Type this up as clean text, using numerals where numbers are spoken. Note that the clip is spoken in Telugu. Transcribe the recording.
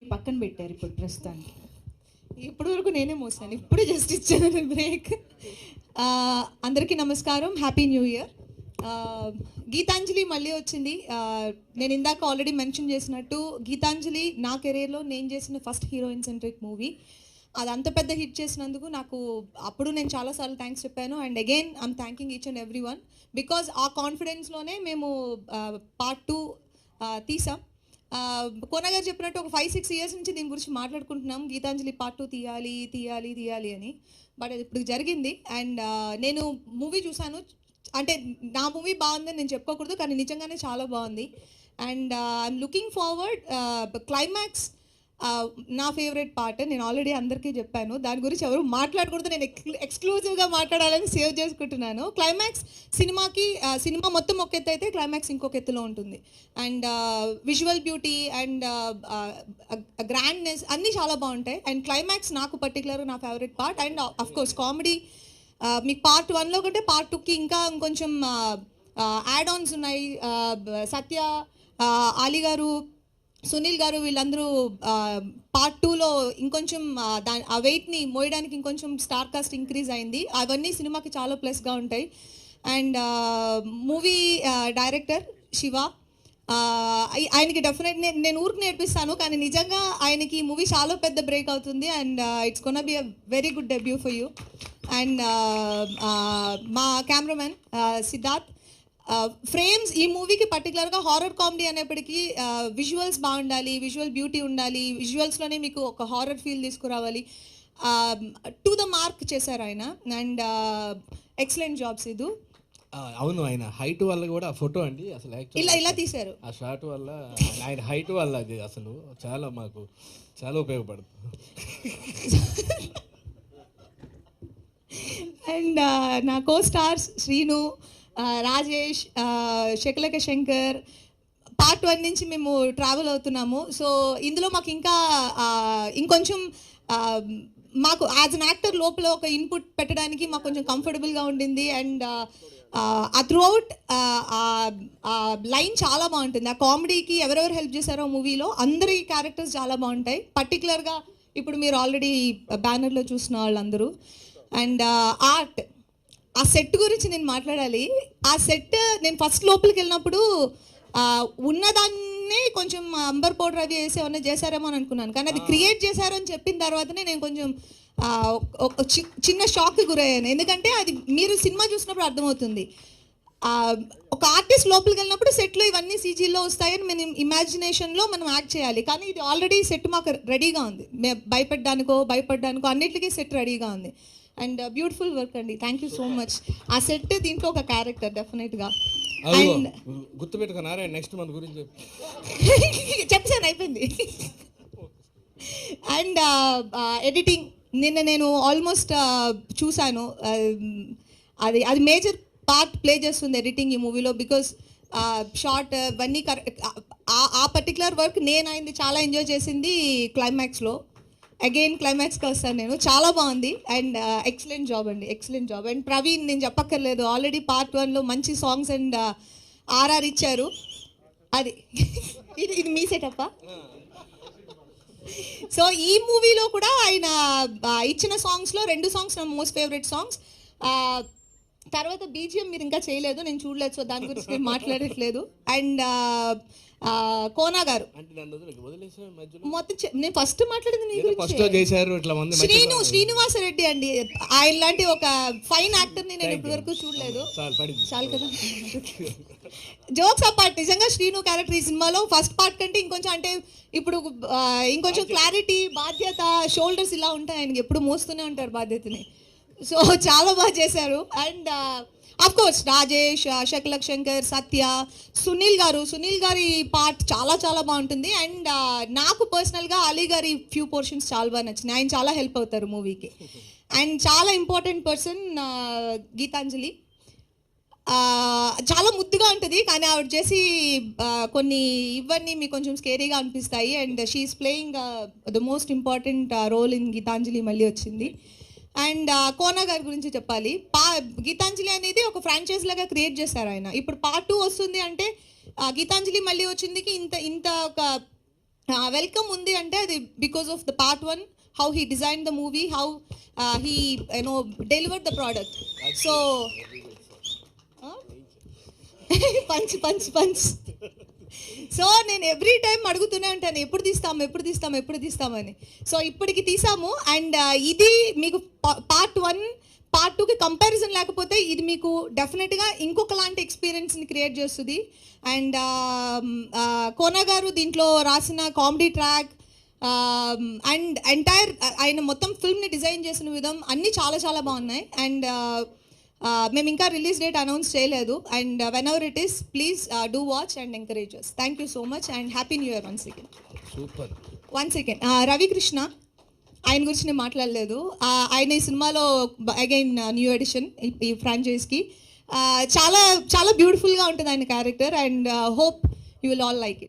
పక్కన పెట్టారు ఇప్పుడు ప్రస్తుతానికి. ఇప్పటి వరకు నేనే మోసాను, ఇప్పుడే జస్ట్ ఇచ్చాను బ్రేక్. అందరికీ నమస్కారం, హ్యాపీ న్యూ ఇయర్. గీతాంజలి మళ్ళీ వచ్చింది. నేను ఇందాక ఆల్రెడీ మెన్షన్ చేసినట్టు గీతాంజలి నా కెరీర్లో నేను చేసిన ఫస్ట్ హీరోయిన్ సెంట్రిక్ మూవీ. అది అంత పెద్ద హిట్ చేసినందుకు నాకు అప్పుడు నేను చాలాసార్లు థ్యాంక్స్ చెప్పాను. And again I'm thanking each and every one, because ఆ కాన్ఫిడెన్స్లోనే మేము పార్ట్ 2 తీసాం. కోన గారు చెప్పినట్టు ఒక 5-6 ఇయర్స్ నుంచి దీని గురించి మాట్లాడుకుంటున్నాం, గీతాంజలి పార్ట్ 2 తీయాలి తీయాలి తీయాలి అని. బట్ అది ఇప్పుడు జరిగింది. అండ్ నేను మూవీ చూశాను. అంటే నా మూవీ బాగుందని నేను చెప్పుకోకూడదు, కానీ నిజంగానే చాలా బాగుంది. And I'm looking forward. Climax నా ఫేవరెట్ పార్ట్. నేను ఆల్రెడీ అందరికీ చెప్పాను, దాని గురించి ఎవరు మాట్లాడకూడదు, నేను ఎక్స్క్లూజివ్గా మాట్లాడాలని సేవ్ చేసుకుంటున్నాను. క్లైమాక్స్ సినిమా మొత్తం ఒక ఎత్తు అయితే క్లైమాక్స్ ఇంకొక ఎత్తులో ఉంటుంది. And visual beauty and grandness అన్నీ చాలా బాగుంటాయి. అండ్ క్లైమాక్స్ నాకు పర్టికులర్గా నా favourite part. And of course comedy మీకు పార్ట్ 1లో కంటే పార్ట్ 2కి ఇంకా ఇంకొంచెం యాడ్ ఆన్స్ ఉన్నాయి. సత్య, ఆలీ గారు, సునీల్ గారు వీళ్ళందరూ పార్ట్ 2లో ఇంకొంచెం ఆ వెయిట్ని మోయడానికి ఇంకొంచెం స్టార్ కాస్ట్ ఇంక్రీజ్ అయింది. అవన్నీ సినిమాకి చాలా ప్లస్గా ఉంటాయి. అండ్ మూవీ డైరెక్టర్ శివ, ఆయనకి డెఫినెట్ నేను ఊరికి నేర్పిస్తాను, కానీ నిజంగా ఆయనకి ఈ మూవీ చాలా పెద్ద బ్రేక్ అవుతుంది. And it's gonna be a very good debut for you. And మా కెమెరామెన్ సిద్ధార్థ్. ఫ్రేమ్స్ ఈ మూవీకి పర్టికులర్గా హారర్ కామెడీ అనేప్పటికీ విజువల్స్ బాగుండాలి, విజువల్ బ్యూటీ ఉండాలి, విజువల్స్లోనే మీకు ఒక హారర్ ఫీల్ తీసుకురావాలి. టు ద మార్క్ చేశారు ఆయన. అండ్ ఎక్సలెంట్ జాబ్స్ ఇది. అవును, ఆయన హైట్ వల్ల కూడా ఫోటో అండి అసలు ఇలా తీశారు. ఆ షాట్ వల్ల, ఆయన హైట్ వల్ల అది అసలు చాలా మాకు చాలా ఉపయోగపడుతుంది. అండ్ నా కో స్టార్స్ శ్రీను, రాజేష్, శకలక శంకర్. పార్ట్ 1 నుంచి మేము ట్రావెల్ అవుతున్నాము. సో ఇందులో మాకు ఇంకా ఇంకొంచెం మాకు యాజ్ అన్ యాక్టర్ లోపల ఒక ఇన్పుట్ పెట్టడానికి మాకు కొంచెం కంఫర్టబుల్గా ఉండింది. అండ్ ఆ త్రూ అవుట్ లైన్ చాలా బాగుంటుంది. ఆ కామెడీకి ఎవరెవరు హెల్ప్ చేశారో మూవీలో అందరి క్యారెక్టర్స్ చాలా బాగుంటాయి. పర్టికులర్గా ఇప్పుడు మీరు ఆల్రెడీ బ్యానర్లో చూసిన వాళ్ళందరూ. అండ్ ఆర్ట్, ఆ సెట్ గురించి నేను మాట్లాడాలి. ఆ సెట్ నేను ఫస్ట్ లోపలికి వెళ్ళినప్పుడు ఉన్నదాన్నే కొంచెం అంబర్ పౌడర్ అవి వేసి ఏమన్నా చేశారేమో అని అనుకున్నాను, కానీ అది క్రియేట్ చేశారని చెప్పిన తర్వాతనే నేను కొంచెం చిన్న షాక్కి గురయ్యాను. ఎందుకంటే అది మీరు సినిమా చూసినప్పుడు అర్థమవుతుంది. ఒక ఆర్టిస్ట్ లోపలికి వెళ్ళినప్పుడు సెట్లో ఇవన్నీ సీజీలో వస్తాయని మనం ఇమాజినేషన్లో మనం యాక్ట్ చేయాలి, కానీ ఇది ఆల్రెడీ సెట్ మాకు రెడీగా ఉంది. భయపడ్డానికో అన్నిటికీ సెట్ రెడీగా ఉంది. అండ్ బ్యూటిఫుల్ వర్క్ అండి, థ్యాంక్ యూ సో మచ్. ఆ సెట్ దీంట్లో ఒక క్యారెక్టర్ డెఫినెట్గా. అండ్ గుర్తుపెట్టుకున్నారా నెక్స్ట్ మంత్ గురించి చెప్పాను, అయిపోయింది. అండ్ ఎడిటింగ్ నిన్న నేను ఆల్మోస్ట్ చూశాను. అది మేజర్ పార్ట్ ప్లే చేస్తుంది ఎడిటింగ్ ఈ మూవీలో, బికాస్ షార్ట్ ఇవన్నీ ఆ పర్టికులర్ వర్క్ నేను అయింది చాలా ఎంజాయ్ చేసింది క్లైమాక్స్లో. అగైన్ క్లైమాక్స్కి వస్తాను నేను, చాలా బాగుంది. అండ్ ఎక్సలెంట్ జాబ్ అండి, ఎక్సలెంట్ జాబ్. అండ్ ప్రవీణ్ నేను చెప్పక్కర్లేదు, ఆల్రెడీ పార్ట్ 1లో మంచి సాంగ్స్ అండ్ ఆర్ఆర్ ఇచ్చారు. అది ఇది మీ సెటప్పా? సో ఈ మూవీలో కూడా ఆయన ఇచ్చిన సాంగ్స్లో 2 సాంగ్స్ నా మోస్ట్ ఫేవరెట్ సాంగ్స్. తర్వాత బీజిఎం మీరు ఇంకా చేయలేదు, నేను చూడలేదు, సో దాని గురించి నేను మాట్లాడట్లేదు. అండ్ కోనా గారు మొత్తం నేను ఫస్ట్ మాట్లాడింది మీ గురించి. శ్రీనివాసరెడ్డి అండి, ఆయన లాంటి ఒక ఫైన్ యాక్టర్ని నేను ఇప్పటి వరకు చూడలేదు. చాలు కదా, జోక్స్ అపార్ట్. నిజంగా శ్రీను క్యారెక్టర్ ఈ సినిమాలో ఫస్ట్ పార్ట్ కంటే ఇంకొంచెం, అంటే ఇప్పుడు ఇంకొంచెం క్లారిటీ, బాధ్యత, షోల్డర్స్ ఇలా ఉంటాయి ఆయనకి, ఎప్పుడు మోస్తూనే ఉంటారు బాధ్యతని. సో చాలా బాగా చేశారు. And of course Rajesh, Shakalaka Shankar, Satya, Sunil గారి పార్ట్ చాలా చాలా బాగుంటుంది. అండ్ నాకు పర్సనల్గా అలీ గారి ఫ్యూ పోర్షన్స్ చాలా బాగా నచ్చినాయి. ఆయన చాలా హెల్ప్ అవుతారు మూవీకి. అండ్ చాలా ఇంపార్టెంట్ పర్సన్ గీతాంజలి. చాలా ముద్దుగా ఉంటుంది, కానీ ఆవిడ చేసి కొన్ని ఇవన్నీ మీకు కొంచెం స్కేరీగా అనిపిస్తాయి. And she is playing the most important role in Geetanjali మళ్ళీ వచ్చింది. అండ్ కోనా గారి గురించి చెప్పాలి. గీతాంజలి అనేది ఒక ఫ్రాంచైజ్ లాగా క్రియేట్ చేశారు ఆయన. ఇప్పుడు పార్ట్ 2 వస్తుంది అంటే గీతాంజలి మళ్ళీ వచ్చిందికి ఇంత ఒక వెల్కమ్ ఉంది అంటే అది because of the part 1, how he design the movie, how he delivered the product. So punch punch punch. So నేను ఎవ్రీ టైం అడుగుతూనే ఉంటాను, ఎప్పుడు తీస్తామని. సో ఇప్పటికి తీసాము. అండ్ ఇది మీకు పార్ట్ 1 పార్ట్ 2కి కంపారిజన్ లేకపోతే ఇది మీకు డెఫినెట్గా ఇంకొకలాంటి ఎక్స్పీరియన్స్ని క్రియేట్ చేస్తుంది. అండ్ కోనా గారు దీంట్లో రాసిన కామెడీ ట్రాక్ అండ్ ఎంటైర్ ఆయన మొత్తం ఫిల్మ్ని డిజైన్ చేసిన విధం అన్నీ చాలా చాలా బాగున్నాయి. అండ్ మేము ఇంకా రిలీజ్ డేట్ అనౌన్స్ చేయలేదు. And when ever it is please do watch and encourage us. Thank you so much and happy new year once again. Super. One second, Ravikrishna ఆయన గురించి నేను మాట్లాడలేదు. ఆయన ఈ సినిమాలో అగైన్ న్యూ ఎడిషన్ ఈ ఫ్రాంచైజ్కి. చాలా చాలా బ్యూటిఫుల్గా ఉంటుంది ఆయన character. And hope you will all like it.